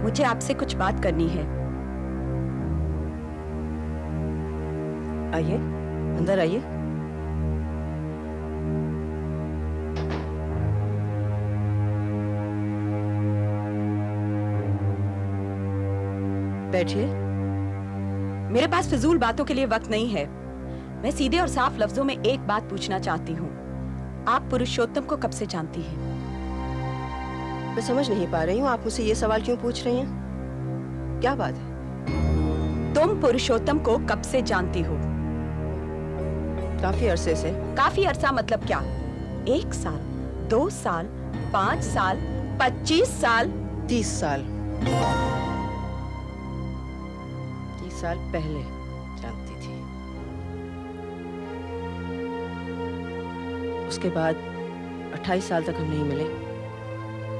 मुझे आपसे कुछ बात करनी है। आइए, अंदर आइए। बैठिए। मेरे पास फिजूल बातों के लिए वक्त नहीं है। मैं सीधे और साफ लफ्जों में एक बात पूछना चाहती हूँ। आप पुरुषोत्तम को कब से जानती हैं? मैं समझ नहीं पा रही हूँ, आप मुझसे ये सवाल क्यों पूछ रही हैं? क्या बात है? तुम पुरुषोत्तम को कब से जानती हो? काफी अरसे से। काफी अरसा मतलब क्या? 1 साल, 2 साल, 5 साल, 25 साल? 30 साल। 30 साल पहले जानती थी। उसके बाद 28 साल तक हम नहीं मिले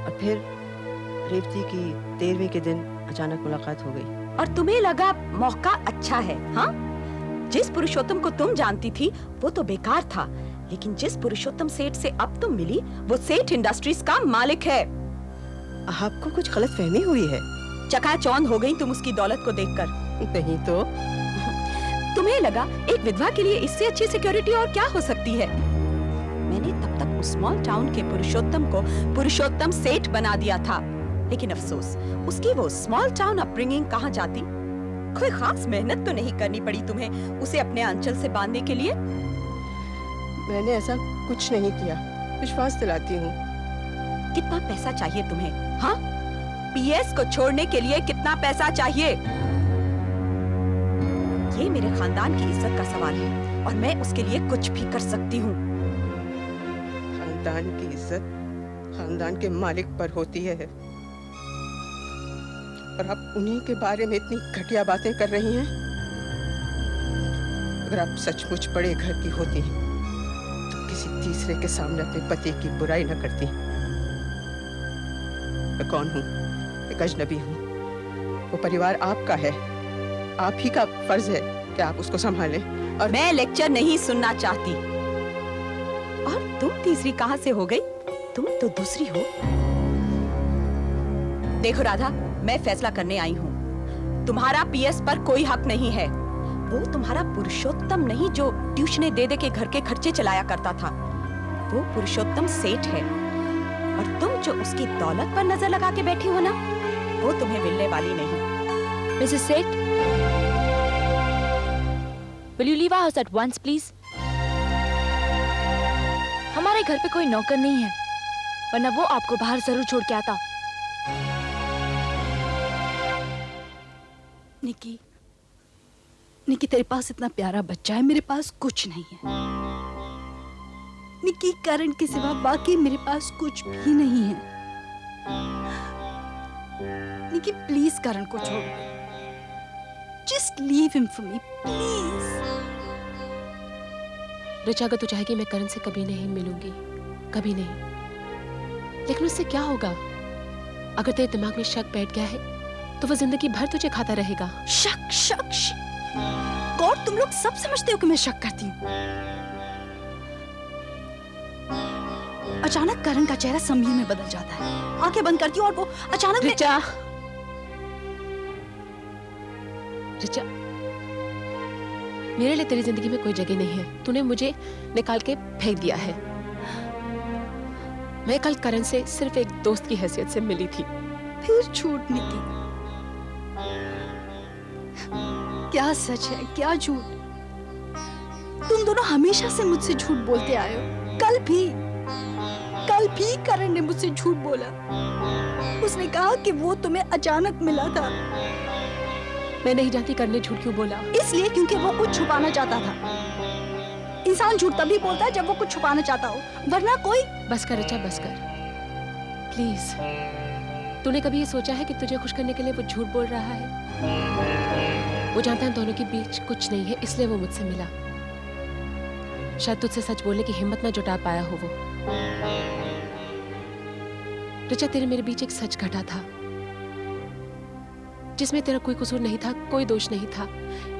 और फिर रेवती की 13वीं के दिन अचानक मुलाकात हो गई। और तुम्हें लगा मौका अच्छा है, हाँ? जिस पुरुषोत्तम को तुम जानती थी वो तो बेकार था, लेकिन जिस पुरुषोत्तम सेठ से अब तुम मिली वो सेठ इंडस्ट्रीज का मालिक है। आपको कुछ गलतफहमी हुई है। चकाचौंध हो गई तुम उसकी दौलत को देखकर। नहीं तो? तुम्हें लगा एक विधवा के लिए इससे अच्छी सिक्योरिटी और क्या हो सकती है? मैंने तब तक उस स्मॉल टाउन के पुरुषोत्तम को पुरुषोत्तम सेठ बना दिया था, लेकिन अफसोस उसकी वो स्मॉल टाउन अपब्रिंगिंग कहाँ जाती। कोई खास मेहनत तो नहीं करनी पड़ी तुम्हें उसे अपने अंचल से बांधने के लिए। मैंने ऐसा कुछ नहीं किया, विश्वास दिलाती हूँ। कितना पैसा चाहिए तुम्हें, हाँ? पीएस को छोड़ने के लिए कितना पैसा चाहिए? ये मेरे खानदान की इज्जत का सवाल है और मैं उसके लिए कुछ भी कर सकती हूँ। खानदान की इज्जत खानदान के मालिक पर होती है और आप उन्हीं के बारे में इतनी घटिया बातें कर रही हैं। अगर आप सचमुच बड़े घर की होती तो किसी तीसरे के सामने अपने पति की बुराई न करती। मैं कौन हूँ? एक अजनबी हूँ। वो परिवार आपका है, आप ही का फर्ज है कि आप उसको संभालें। और मैं लेक्चर नहीं सुनना चाहती। और तुम तीसरी कहां से हो गई? तुम तो दूसरी हो। देखो राधा, मैं फैसला करने आई हूँ। तुम्हारा पीएस पर कोई हक नहीं है। वो तुम्हारा पुरुषोत्तम नहीं जो ट्यूशने दे दे के घर के खर्चे चलाया करता था। वो पुरुषोत्तम सेठ है और तुम जो उसकी दौलत पर नजर लगा के बैठी हो ना, वो तुम्हें मिलने वाली नहीं। मिसेस सेठ, will you leave our house at once, please? हमारे घर पे कोई नौकर नहीं है, वरना वो आपको बाहर जरूर छोड़ के आता। निकी, निकी तेरे पास इतना प्यारा बच्चा है, मेरे पास कुछ नहीं है। निकी, करण के सिवा बाकी मेरे पास कुछ भी नहीं है। निकी प्लीज करण को छोड़ दे। Just leave him for me, please. Richa, अगर तू चाहेगी मैं करण से कभी नहीं मिलूंगी, कभी नहीं। लेकिन उससे क्या होगा? अगर तेरे दिमाग में शक बैठ गया है तो वो जिंदगी भर तुझे खाता रहेगा। शक शक गॉड, तुम लोग सब समझते हो कि मैं शक करती हूँ। अचानक करण का चेहरा समीर में बदल जाता है। आंखें बंद करती हूँ और वो अचानक ऋचा, ऋचा, मेरे लिए तेरी जिंदगी में कोई जगह नहीं है। तूने मुझे निकाल के फेंक दिया है। मैं कल करण से सिर्फ एक दोस्त की हैसियत से मिली थी। फिर झूठ निकी, क्या सच है क्या झूठ? तुम दोनों हमेशा से मुझसे झूठ बोलते आए हो। कल भी करण ने मुझसे झूठ बोला। उसने कहा कि वो तुम्हें अचानक मिला था। मैं नहीं जानती करण ने झूठ क्यों बोला। इसलिए क्योंकि वो कुछ छुपाना चाहता था। इंसान झूठ तभी बोलता है जब वो कुछ छुपाना चाहता हो, वरना कोई। बस कर ऋचा, बस कर प्लीज। तूने कभी ये सोचा है कि तुझे खुश करने के लिए वो झूठ बोल रहा है? वो जानता है दोनों के बीच कुछ नहीं है, इसलिए वो मुझसे मिला। शायद तुझसे सच बोलने की हिम्मत ना जुटा पाया हो वो। ऋचा, तेरे मेरे बीच एक सच घटा था जिसमें तेरा कोई कसूर नहीं था, कोई दोष नहीं था,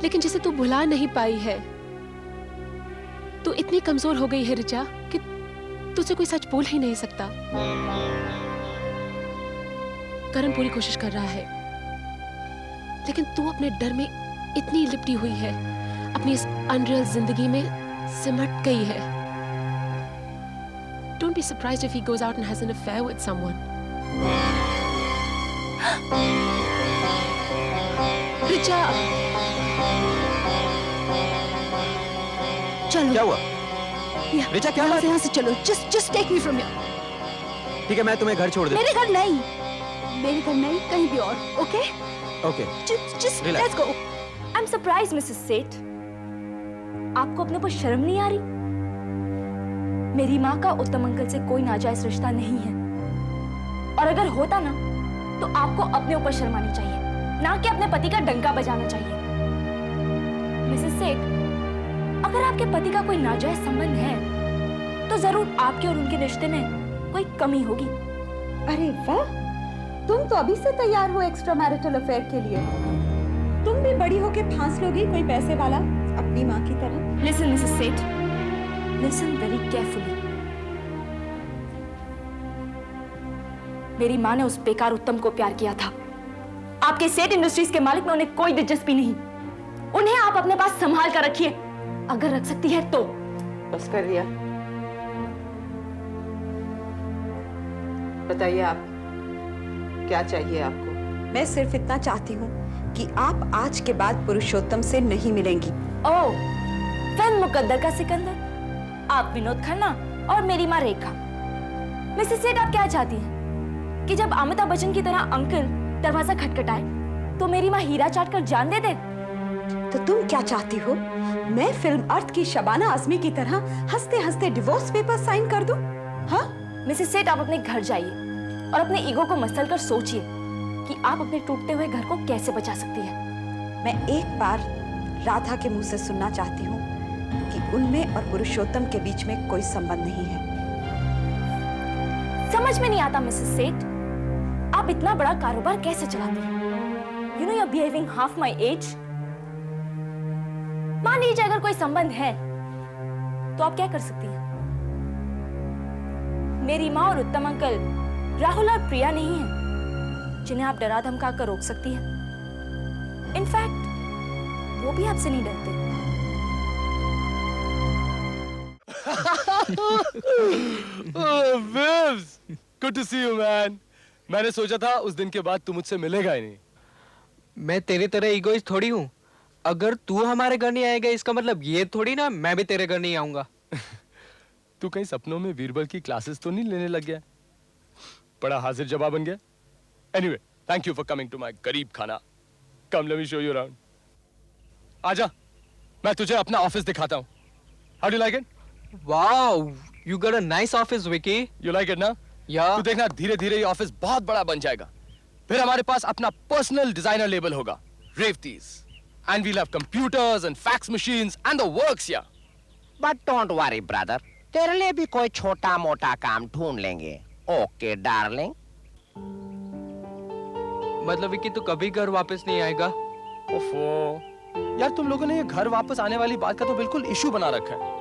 लेकिन जिसे तू भुला नहीं पाई है। तू इतनी कमजोर हो गई है ऋचा कि तुझसे कोई सच बोल ही नहीं सकता। करण पूरी कोशिश कर रहा है, लेकिन तू अपने डर में इतनी लिपटी हुई है, अपनी इस अनरियल जिंदगी में सिमट गई है। Don't be surprised if he goes out and has an affair with someone. Richa, चलो क्या हुआ? यहाँ- रिचा, क्या यहाँ बात? से यहाँ से चलो, just take me from here. ठीक है, मैं तुम्हें घर छोड़ देता मेरे घर नहीं, मेरे घर नहीं, कहीं भी और, okay? हूँ। Okay, Just Relax. let's go. I'm surprised, Mrs. सेठ। आपको अपने पर शर्म नहीं आ रही? मेरी माँ का उत्तम अंकल से कोई नाजायज रिश्ता नहीं है, और अगर होता ना तो आपको अपने ऊपर शर्म आनी चाहिए, ना कि अपने पति का डंका बजाना चाहिए। मिसेस सेठ, अगर आपके पति का कोई नाजायज संबंध है तो जरूर आपके और उनके रिश्ते में कोई कमी होगी। अरे वाह, तुम तो अभी से तैयार हो एक्स्ट्रा मैरिटल अफेयर के लिए। तुम भी बड़ी होके फांस लोगी कोई पैसे वाला अपनी माँ की तरह। लिसन मिसेस सेठ, लिसन वेरी केयरफुली। मेरी माँ ने उस बेकार उत्तम को प्यार किया था। आपके सेठ इंडस्ट्रीज के मालिक में उन्हें कोई दिलचस्पी नहीं। उन्हें आप अपने पास संभाल कर रखिए, अगर रख सकती है तो। बस कर रिया, बताइए आप क्या चाहिए आपको? मैं सिर्फ इतना चाहती हूँ कि आप आज के बाद पुरुषोत्तम से नहीं मिलेंगी। ओह, फिल्म मुकद्दर का सिकंदर, आप विनोद खन्ना और मेरी माँ रेखा। मिसेस सेठ, आप क्या चाहती हैं कि जब अमिताभ बच्चन की तरह अंकल दरवाजा खटखटाए तो मेरी माँ हीरा चाट कर जान दे दे? तो तुम क्या चाहती हो, मैं फिल्म अर्थ की शबाना आजमी की तरह हंसते हंसते डिवोर्स पेपर साइन कर दूं? हाँ? मिसेस सेठ, आप अपने घर जाइए और अपने ईगो को मसल कर सोचिए कि आप अपने टूटते हुए घर को कैसे बचा सकती हैं। मैं एक बार राधा के मुंह से सुनना चाहती हूँ कि उनमें और पुरुषोत्तम के बीच में कोई संबंध नहीं है। समझ में नहीं आता मिसेस सेठ, आप इतना बड़ा कारोबार कैसे चलाती हैं? You know you're behaving half my age. मान लीजिए अगर कोई संबंध है तो आप क्या कर सकती हैं? मेरी माँ और उत्तम अंकल राहुल और प्रिया नहीं हैं जिन्हें आप डरा धमका कर रोक सकती हैं। इनफैक्ट वो भी आपसे नहीं डरते। Oh, Vivs! Good to see you, man. मैंने सोचा था उस दिन के बाद तू मुझसे मिलेगा ही नहीं। मैं तेरी तरह इगोइस्ट थोड़ी हूँ। अगर तू हमारे घर नहीं आएगा इसका मतलब ये थोड़ी ना मैं भी तेरे घर नहीं आऊंगा। तू कहीं सपनों में बीरबल की क्लासेस तो नहीं लेने लग गया? बड़ा हाजिर जवाब बन गया। Anyway, thank you for coming to my गरीब खाना। Come, let me show you around. आजा, मैं तुझे अपना ऑफिस दिखाता हूँ। How do you like it? Wow, you got a nice office, Vicky. You like it ना? Yeah. तू देखना धीरे धीरे ये ऑफिस बहुत बड़ा बन जाएगा। फिर हमारे पास अपना पर्सनल डिजाइनर लेबल होगा, रेवतीज, and we'll have computers and fax machines and the works here. But don't worry, brother. तेरे लिए भी कोई छोटा मोटा काम ढूंढ लेंगे। Okay darling. मतलब विकी तू कभी घर वापस नहीं आएगा? ओफो, यार तुम लोगों ने ये घर वापस आने वाली बात का तो बिल्कुल इशू बना रखा है।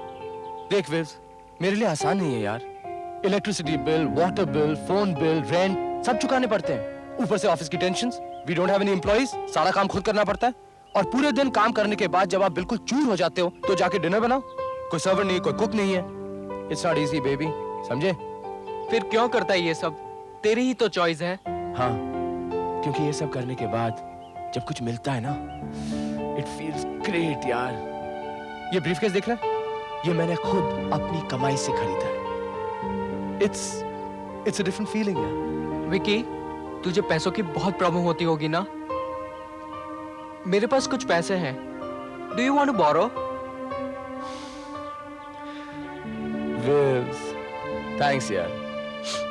देख विव्स, मेरे लिए आसान नहीं है यार। Electricity bill, water bill, phone bill, rent सब चुकाने पड़ते हैं। ऊपर से ऑफिस की tensions, we don't have any employees, सारा काम खुद करना पड़ता है। और पूरे दिन काम करने के बाद जब आप बिल्कुल चूर हो जाते हो तो जाके डिनर बनाओ। कोई सर्वर नहीं, कोई कुक नहीं है। इट्स नॉट इजी बेबी, समझे? फिर क्यों करता है ये सब? तेरी ही तो चॉइस है। हाँ, क्योंकि ये सब करने के बाद जब कुछ मिलता है ना, इट फील्स ग्रेट यार। ये ब्रीफकेस देख रहा है? ये मैंने खुद अपनी कमाई से खरीदा है। It's a different feeling यार। विकी, तुझे पैसों की बहुत प्रॉब्लम होती होगी ना? मेरे पास कुछ पैसे हैं। Do you want to borrow? Vivs, thanks यार।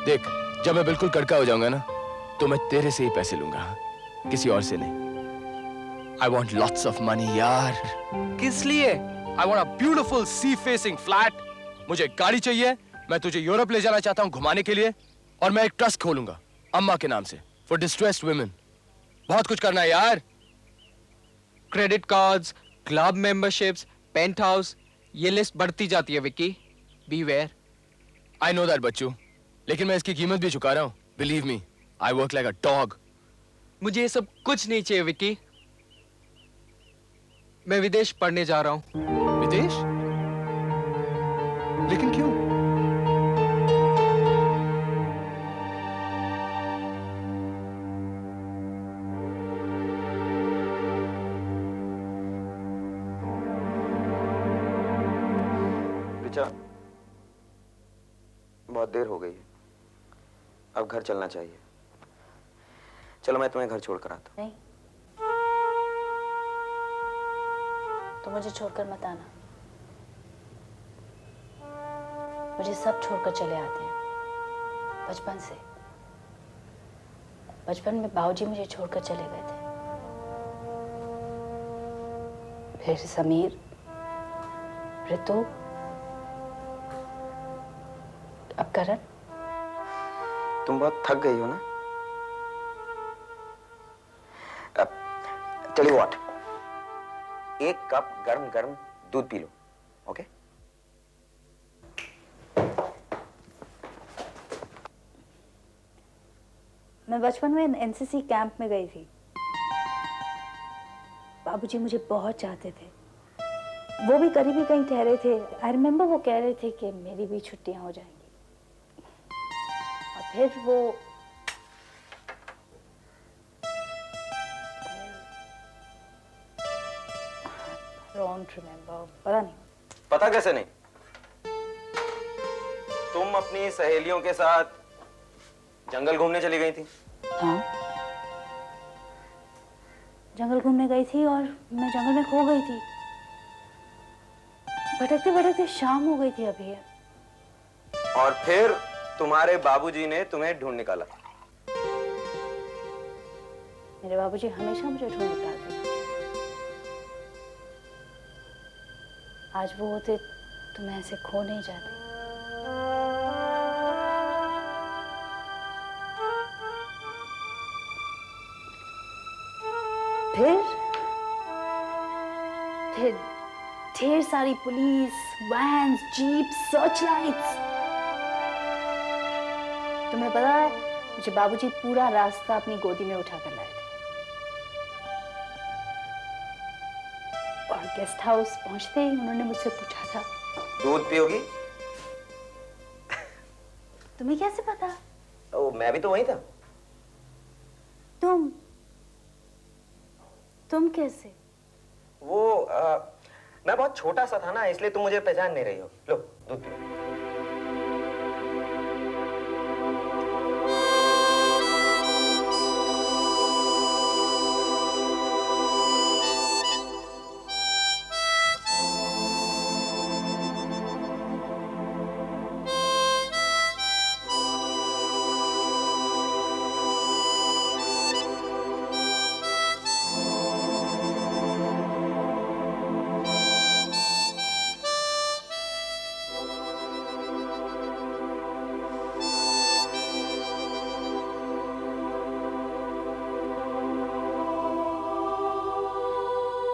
देख, जब मैं बिल्कुल कड़का हो जाऊंगा ना, तो मैं तेरे से ही पैसे लूंगा, किसी और से नहीं। I want lots of money यार। किस लिए? I want a beautiful sea-facing flat। मुझे गाड़ी चाहिए। मैं तुझे यूरोप ले जाना चाहता हूँ घुमाने के लिए, और मैं एक ट्रस्ट खोलूंगा अम्मा के नाम से for distressed women। बहुत कुछ करना है यार। Credit cards, club memberships, penthouse, ये लिस्ट बढ़ती जाती है Vicky. Beware। I know that बच्चू, लेकिन मैं इसकी कीमत भी चुका रहा हूँ। Believe me, I work like a dog. मुझे ये सब कुछ नहीं चाहिए विकी। मैं विदेश पढ़ने जा रहा हूँ। विदेश? लेकिन क्यों? रिचा, बहुत देर हो गई है, अब घर चलना चाहिए। चलो मैं तुम्हें घर छोड़कर आता हूँ। नहीं, तो मुझे छोड़कर मत आना। मुझे सब छोड़कर चले आते हैं, बचपन से। बचपन में बाबूजी मुझे छोड़कर चले गए थे, फिर समीर, ऋतु, अब करण। तुम बहुत थक गई हो ना? टेल यू व्हाट, एक कप गर्म गर्म दूध पी लो, ओके? मैं बचपन में एनसीसी कैंप में गई थी। बाबूजी मुझे बहुत चाहते थे। वो भी करीबी कहीं ठहरे थे। आई रिमेम्बर वो कह रहे थे कि मेरी भी छुट्टियां हो जाएंगी। और फिर वो डोंट रिमेम्बर, पता नहीं। पता कैसे नहीं? तुम अपनी सहेलियों के साथ जंगल घूमने चली गई थी। हाँ, जंगल घूमने गई थी और मैं जंगल में खो गई थी। भटकते भटकते शाम हो गई थी अभी। और फिर तुम्हारे बाबूजी ने तुम्हें ढूंढ निकाला। मेरे बाबूजी हमेशा मुझे ढूंढ निकालते। आज वो होते तो मैं ऐसे खो नहीं जाती। फिर ढेर सारी police, vans, jeep, search lights. तुम्हें पता है, मुझे बाबूजी पूरा रास्ता अपनी गोदी में उठा कर लाए थे। और गेस्ट हाउस पहुंचते ही उन्होंने मुझसे पूछा था, दूध पियोगी? तुम्हें कैसे पता? ओ, मैं भी तो वहीं था। तुम कैसे? वो मैं बहुत छोटा सा था ना, इसलिए तुम मुझे पहचान नहीं रही हो। लो दूध पियो।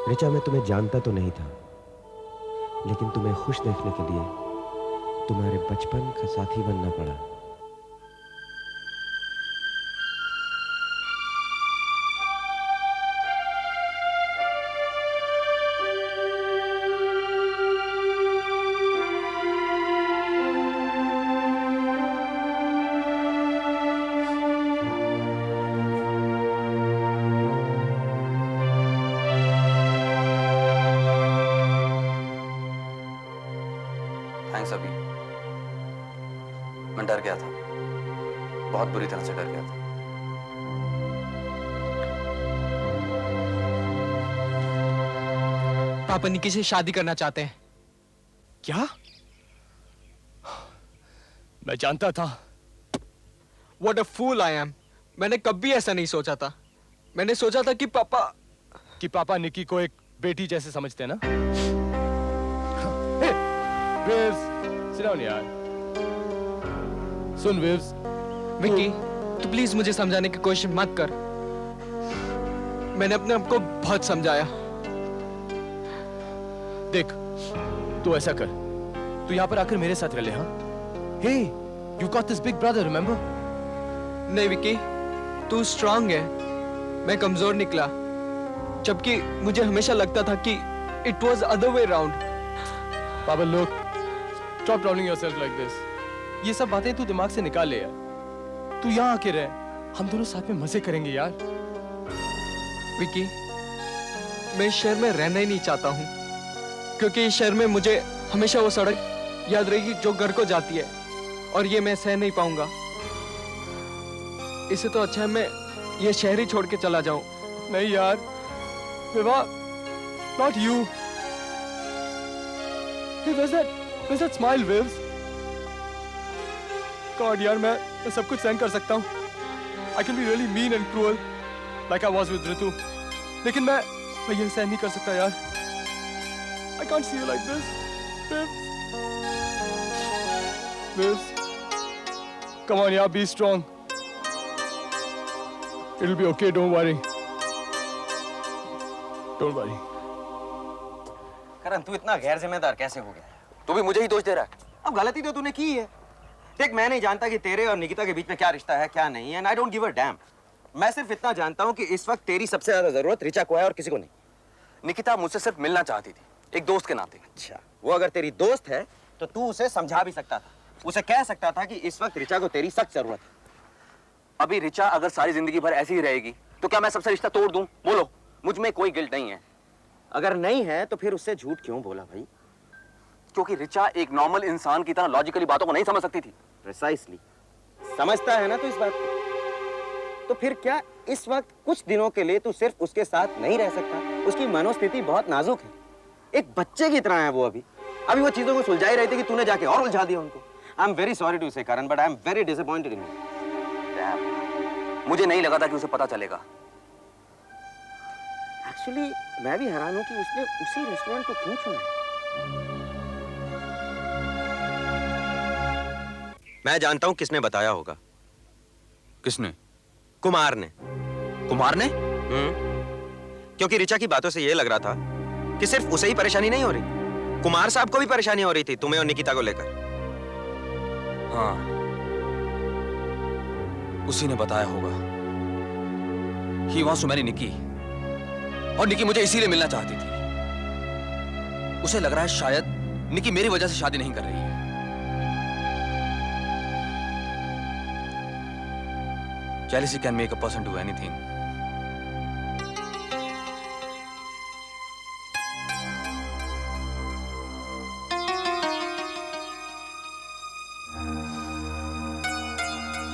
रिचा, मैं तुम्हें जानता तो नहीं था, लेकिन तुम्हें खुश देखने के लिए तुम्हारे बचपन का साथी बनना पड़ा। थैंक्स अभी, मैं डर गया था, बहुत बुरी तरह से डर गया था। पापा निकी से शादी करना चाहते हैं। क्या? मैं जानता था। What a fool I am! मैंने कभी ऐसा नहीं सोचा था। मैंने सोचा था कि पापा निकी को एक बेटी जैसे समझते हैं ना? Hey, Vives, sit down यार। सुन विव्स, विकी, तू प्लीज मुझे समझाने की कोशिश मत कर। मैंने अपने आप को बहुत समझाया। देख, तू ऐसा कर, तू यहाँ पर आकर मेरे साथ रह ले, हाँ? Hey, you got this big brother, remember? नहीं विकी, तू स्ट्रांग है, मैं कमजोर निकला, जबकि मुझे हमेशा लगता था कि it was other way round. पापा look, stop troubling yourself like this. ये सब बातें तू दिमाग से निकाल ले यार। तू यहाँ आके रह, हम दोनों साथ में मजे करेंगे यार। विकी, मैं इस शहर में रहना ही नहीं चाहता हूँ, क्योंकि इस शहर में मुझे हमेशा वो सड़क याद रहेगी जो घर को जाती है, और ये मैं सह नहीं पाऊंगा। इससे तो अच्छा है मैं ये शहर ही छोड़ के चला जाऊं। नहीं यार, विवाह, not you. Hey, where's that smile, Vivs? God यार, मैं सब कुछ सहन कर सकता हूँ। I can be really mean and cruel, like I was with Ritu. लेकिन मैं ये सहन नहीं कर सकता यार। I can't see you like this, Vivs. Vivs, come on यार, be strong. It'll be okay, don't worry. Don't worry. करण, तू इतना गैर जिम्मेदार कैसे हो गया? तू भी मुझे ही दोष दे रहा है। अब गलती तो तूने की है। देख, मैं नहीं जानता कि तेरे और निकिता के बीच में क्या रिश्ता है, क्या नहीं है, and I don't give a damn. मैं सिर्फ इतना जानता हूँ कि इस वक्त तेरी सबसे ज्यादा जरूरत रिचा को है और किसी को नहीं। निकिता मुझसे सिर्फ मिलना चाहती थी, एक दोस्त के नाते। अच्छा, वो अगर तेरी दोस्त है तो तू उसे समझा भी सकता था, उसे कह सकता था कि इस वक्त रिचा को तेरी सख्त जरूरत है। अभी रिचा अगर सारी जिंदगी भर ऐसी ही रहेगी तो क्या मैं सबसे रिश्ता तोड़ दूं? बोलो, मुझ में कोई गिल्ट नहीं है। अगर नहीं है तो फिर उससे झूठ क्यों बोला भाई? क्योंकि रिचा एक नॉर्मल इंसान की तरह लॉजिकली बातों को नहीं समझ सकती थी। प्रिसाइसली, समझता है ना तू इस बात को? तो फिर क्या इस वक्त कुछ दिनों के लिए तू सिर्फ उसके साथ नहीं रह सकता? उसकी मनोस्थिति बहुत नाजुक है, एक बच्चे की तरह है वो। अभी वो चीजों को सुलझा ही रहे थे कि तूने जाके और उलझा दिया उनको। I am very sorry to say Karan, but I am very disappointed in you. मुझे नहीं लगा था कि उसे पता चलेगा। एक्चुअली मैं भी हैरान हूं कि उसने उसी रेस्टोरेंट को क्यों चुना। मैं जानता हूं किसने बताया होगा। किसने? कुमार ने। कुमार ने? क्योंकि रिचा की बातों से यह लग रहा था कि सिर्फ उसे ही परेशानी नहीं हो रही, कुमार साहब को भी परेशानी हो रही थी तुम्हें और निकिता को लेकर। हाँ, उसी ने बताया होगा। He wants to marry Nikki, और निकी मुझे इसीलिए मिलना चाहती थी। उसे लग रहा है शायद निकी मेरी वजह से शादी नहीं कर रही है। Jealousy can make a person do anything.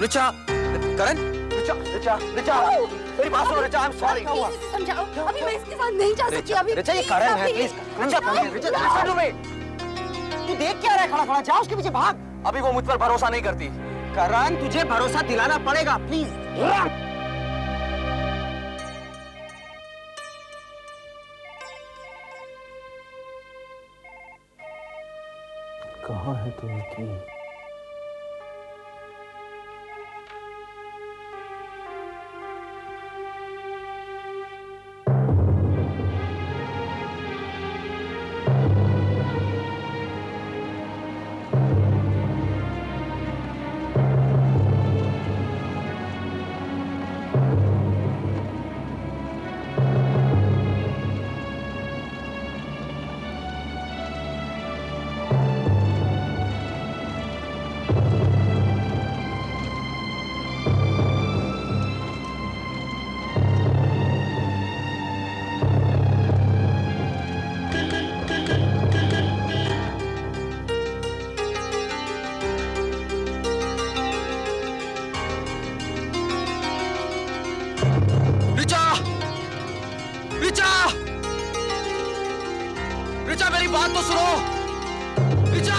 Richa, करण, रिचा, मेरी बात सुनो रिचा, I'm sorry। समझाओ, अभी मैं इसके साथ नहीं जा सकती। अभी रिचा, ये करण है, please. Richa, listen to me। तू देख क्या रहा है खड़ा खड़ा? जा उसके पीछे भाग। अभी वो मुझ पर भरोसा नहीं करती। करण, तुझे भरोसा दिलाना पड़ेगा, प्लीज। कहाँ है तू निकी? रिचा, मेरी बात तो सुनो। रिचा!